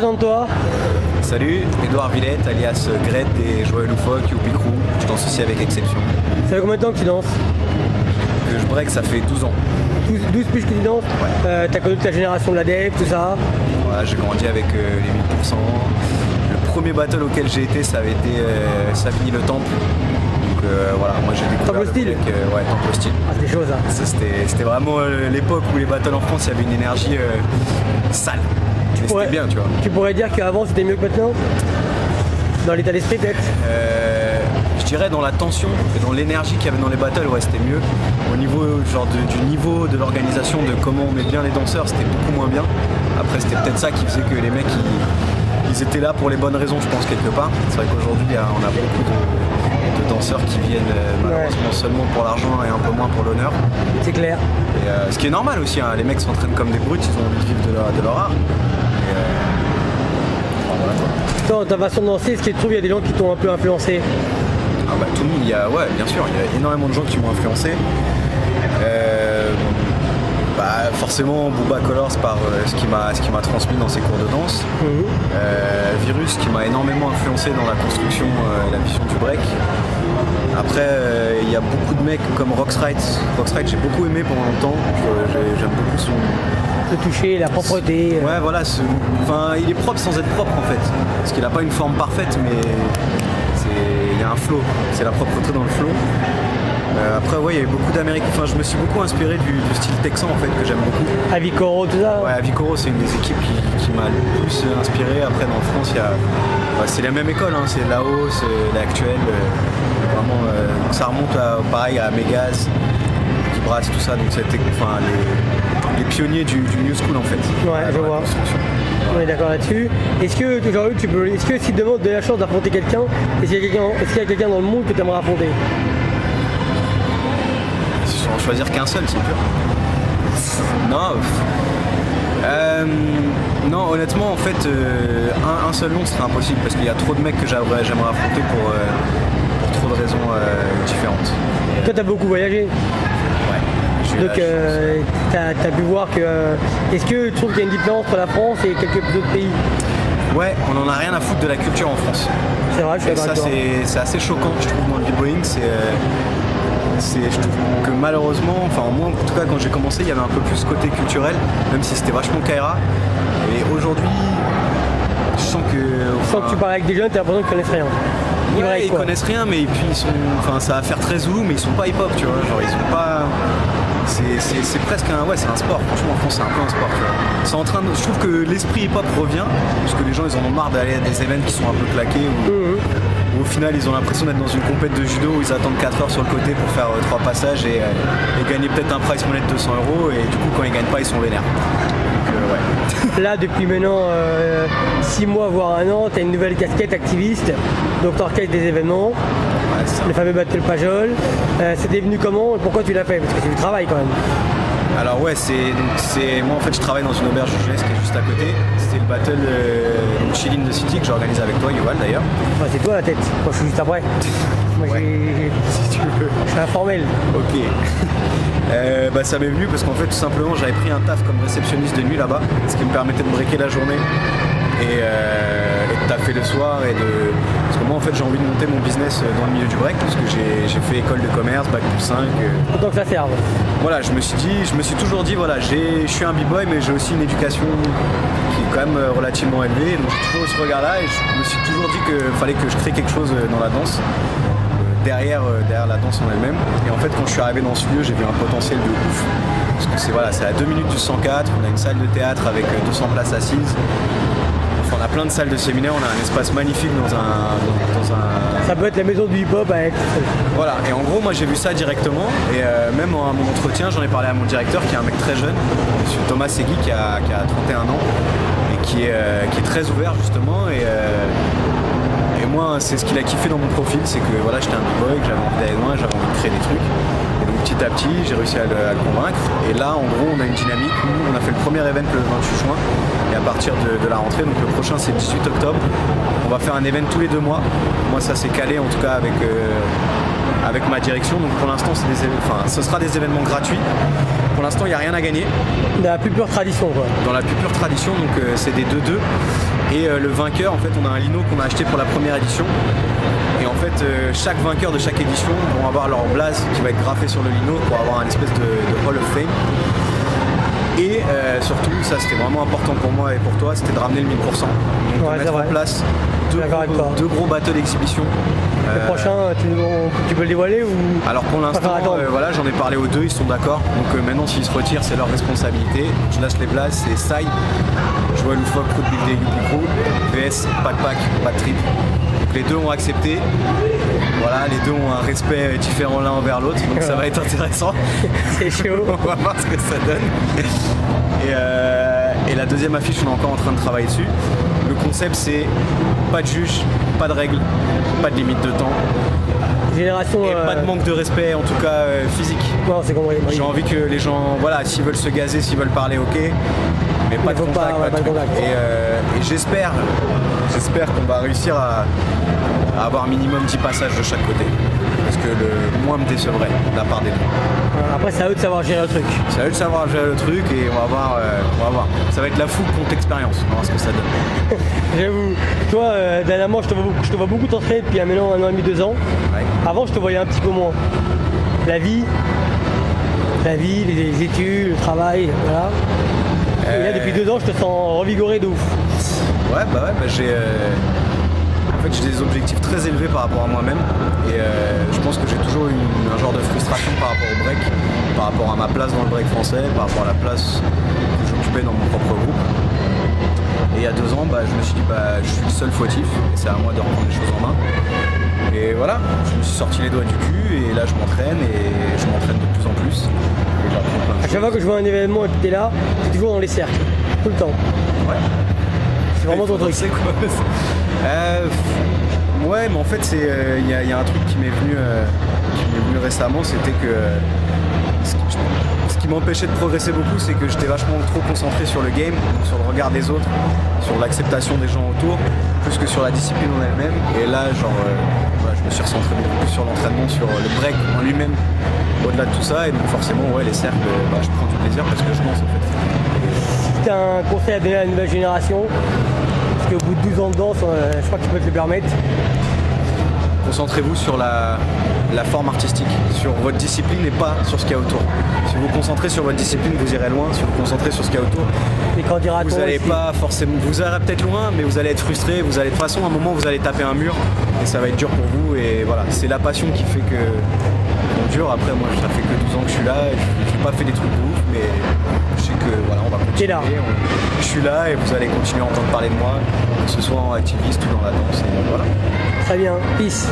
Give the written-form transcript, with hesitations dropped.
présente-toi. Salut, Edouard Villette, alias Gret et Joël Loufoque, Youpi Crew. Je danse aussi avec Exception. Ça fait combien de temps que tu danses? Que je break, ça fait 12 ans. 12 plus que tu danses? Ouais. T'as connu toute la génération de la DEF, tout ça? Voilà, j'ai grandi avec les 1000%. Le premier battle auquel j'ai été, ça avait été Savigny Le Temple. Donc voilà, moi j'ai découvert Temple Style? Ouais, Temple Style. Ah, c'est chaud ça. C'était vraiment l'époque où les battles en France, il y avait une énergie sale. Mais c'était bien, tu vois. Tu pourrais dire qu'avant c'était mieux que maintenant? Dans l'état d'esprit peut-être? Je dirais dans la tension et dans l'énergie qu'il y avait dans les battles, ouais, c'était mieux. Au niveau du niveau de l'organisation, de comment on met bien les danseurs, c'était beaucoup moins bien. Après, c'était peut-être ça qui faisait que les mecs ils étaient là pour les bonnes raisons, je pense, quelque part. C'est vrai qu'aujourd'hui on a beaucoup de danseurs qui viennent malheureusement seulement pour l'argent et un peu moins pour l'honneur. C'est clair. Et, ce qui est normal aussi, hein. Les mecs s'entraînent comme des brutes, ils ont envie de vivre de leur art. Et, enfin, voilà, quoi. Dans ta façon de danser, est-ce que tu trouves qu'il y a des gens qui t'ont un peu influencé? Ah bah, tout le monde, ouais, bien sûr, il y a énormément de gens qui m'ont influencé. Forcément Booba Colors par ce qui m'a transmis dans ses cours de danse. Virus qui m'a énormément influencé dans la construction et la vision du break. Après il y a beaucoup de mecs comme Roxrite. Roxrite j'ai beaucoup aimé pendant longtemps. J'aime beaucoup son... Le toucher, la propreté. Ouais voilà, il est propre sans être propre en fait. Parce qu'il n'a pas une forme parfaite mais il y a un flow. C'est la propreté dans le flow. Après ouais, il y avait beaucoup d'Américains, je me suis beaucoup inspiré du style texan en fait que j'aime beaucoup. Avicoro, tout ça? Ouais, Avicoro c'est une des équipes qui m'a le plus inspiré. Après dans France c'est la même école, hein. C'est Laos, l'actuel, vraiment ça remonte pareil à Megaz, Vibras, tout ça, donc c'était les pionniers du New School en fait. Ouais, je vois. On est d'accord là-dessus. Est-ce que si demain tu as la chance d'affronter quelqu'un, est-ce qu'il y a quelqu'un dans le monde que tu aimerais affronter? Sans choisir qu'un seul, c'est dur. Non, honnêtement, en fait, un seul nom serait impossible parce qu'il y a trop de mecs que j'aimerais affronter pour trop de raisons différentes. Toi, t'as beaucoup voyagé. Ouais. Donc, t'as pu voir que. Est-ce que tu trouves qu'il y a une différence entre la France et quelques autres pays? Ouais, on en a rien à foutre de la culture en France. C'est vrai, je suis d'accord avec toi. C'est assez choquant, je trouve, dans le b-boying. Je trouve que malheureusement, enfin moi en tout cas quand j'ai commencé, il y avait un peu plus ce côté culturel, même si c'était vachement Kaira. Et aujourd'hui, je sens que... Sans que tu parles avec des jeunes, t'as l'impression qu'ils connaissent rien. Ils connaissent rien, mais puis ça va faire très zoulou, mais ils sont pas hip-hop, tu vois. Genre ils sont pas... C'est presque c'est un sport, franchement en France c'est un peu un sport, tu vois. Je trouve que l'esprit hip-hop revient, parce que les gens ils en ont marre d'aller à des événements qui sont un peu claqués, où au final ils ont l'impression d'être dans une compète de judo où ils attendent 4 heures sur le côté pour faire 3 passages et gagner peut-être un prize money de 200 €, et du coup quand ils gagnent pas ils sont vénères. Donc, ouais. Là depuis maintenant 6 mois voire 1 an, t'as une nouvelle casquette activiste, donc t'orchestres des événements. Le fameux battle Pajol, c'était venu comment et pourquoi tu l'as fait? Parce que c'est du travail quand même. Alors ouais, moi en fait je travaille dans une auberge de jeunesse qui est juste à côté. C'était le battle Chill in the City que j'organise avec toi, Yoval d'ailleurs. Enfin, c'est toi la tête, moi je suis juste après. Moi si tu veux. Je suis informel. Ok. Ça m'est venu parce qu'en fait tout simplement j'avais pris un taf comme réceptionniste de nuit là-bas, ce qui me permettait de breaker la journée et de taffer le soir parce que moi en fait j'ai envie de monter mon business dans le milieu du break parce que j'ai fait école de commerce, bac plus 5. Autant que ça serve. Voilà, je me suis toujours dit voilà, je suis un b-boy mais j'ai aussi une éducation qui est quand même relativement élevée, donc j'ai toujours eu ce regard là et je me suis toujours dit qu'il fallait que je crée quelque chose dans la danse. Derrière la danse en elle-même. Et en fait quand je suis arrivé dans ce lieu, j'ai vu un potentiel de ouf. Parce que c'est à 2 minutes du 104, on a une salle de théâtre avec 200 places assises. Enfin, on a plein de salles de séminaire, on a un espace magnifique dans un... Ça peut être la maison du hip-hop avec... Voilà, et en gros moi j'ai vu ça directement et même à mon entretien j'en ai parlé à mon directeur qui est un mec très jeune, monsieur Thomas Segui qui a 31 ans et qui est très ouvert justement et moi c'est ce qu'il a kiffé dans mon profil, c'est que voilà j'étais un b-boy, que j'avais envie d'aller loin, j'avais envie de créer des trucs. Et donc petit à petit j'ai réussi à le convaincre et là en gros on a une dynamique, nous on a fait le premier event le 28 juin et à partir de la rentrée, donc le prochain c'est le 18 octobre, on va faire un event tous les 2 mois. Moi ça s'est calé en tout cas avec ma direction, donc pour l'instant ce sera des événements gratuits. Pour l'instant il n'y a rien à gagner. Dans la plus pure tradition quoi. Dans la plus pure tradition, donc c'est des 2-2. Et le vainqueur, en fait, on a un lino qu'on a acheté pour la première édition. Et en fait, chaque vainqueur de chaque édition vont avoir leur blaze qui va être graffé sur le lino pour avoir une espèce de Hall of Fame. Et surtout, ça c'était vraiment important pour moi et pour toi, c'était de ramener le 1000%. Donc de mettre en place deux gros bateaux d'exhibition. Le prochain, tu peux le dévoiler ou... Alors pour l'instant, voilà, j'en ai parlé aux deux, ils sont d'accord. Donc maintenant, s'ils se retirent, c'est leur responsabilité. Je lâche les blases, c'est Sai, Joël Loufoque, Route Build Day, Yupi Crew, VS, Pack, Bad Trip. Donc les deux ont accepté. Voilà, les deux ont un respect différent l'un envers l'autre, donc ça va être intéressant. C'est chaud. On va voir ce que ça donne. Et la deuxième affiche, on est encore en train de travailler dessus. Le concept, c'est pas de juge, pas de règles, pas de limite de temps. Génération. Et pas de manque de respect, en tout cas physique. Non, c'est compris. J'ai envie que les gens, voilà, s'ils veulent se gazer, s'ils veulent parler, ok. Mais pas de contact, pas de truc. Et j'espère qu'on va réussir à avoir minimum 10 passages de chaque côté. Parce que le moins me décevrait de la part des deux. Après, c'est à eux de savoir gérer le truc. C'est à eux de savoir gérer le truc et on va voir. Ça va être la fougue contre l'expérience. On va voir ce que ça donne. J'avoue. Toi, dernièrement, je te vois beaucoup t'entraîner depuis maintenant 1 an et demi, 2 ans. Ouais. Avant, je te voyais un petit peu moins. La vie, les études, le travail, voilà. Et là, depuis 2 ans, je te sens revigoré de ouf. Ouais, j'ai des objectifs très élevés par rapport à moi-même et je pense que j'ai toujours eu un genre de frustration par rapport au break, par rapport à ma place dans le break français, par rapport à la place que j'occupais dans mon propre groupe. Et il y a 2 ans, je me suis dit je suis le seul fautif et c'est à moi de reprendre les choses en main. Et voilà, je me suis sorti les doigts du cul et là je m'entraîne et je m'entraîne de plus en plus. Et j'apprends plein de choses. À chaque fois que je vois un événement et que tu es là, c'est toujours dans les cercles, tout le temps. Ouais. C'est vraiment ton truc. C'est quoi ouais, mais en fait, il y a un truc qui m'est venu récemment, c'était que ce qui m'empêchait de progresser beaucoup, c'est que j'étais vachement trop concentré sur le game, donc sur le regard des autres, sur l'acceptation des gens autour, plus que sur la discipline en elle-même. Et là, je me suis recentré beaucoup plus sur l'entraînement, sur le break en lui-même, au-delà de tout ça. Et donc forcément, les cercles, je prends du plaisir parce que je pense en fait. Si tu as un conseil à donner à la nouvelle génération, parce qu'au bout de 12 ans de danse, je crois que tu peux te le permettre. Concentrez-vous sur la forme artistique, sur votre discipline et pas sur ce qu'il y a autour. Si vous vous concentrez sur votre discipline, vous irez loin. Si vous vous concentrez sur ce qu'il y a autour, vous n'allez pas forcément... Vous irez peut-être loin, mais vous allez être frustré. De toute façon, à un moment, vous allez taper un mur et ça va être dur pour vous. Et voilà, c'est la passion qui fait que on dure. Après, moi, ça fait que 12 ans que je suis là. Je n'ai pas fait des trucs de ouf, mais je sais que voilà, on va continuer. Je suis là et vous allez continuer à entendre parler de moi, que ce soit en activiste ou dans la danse. Et voilà. Très bien. Peace.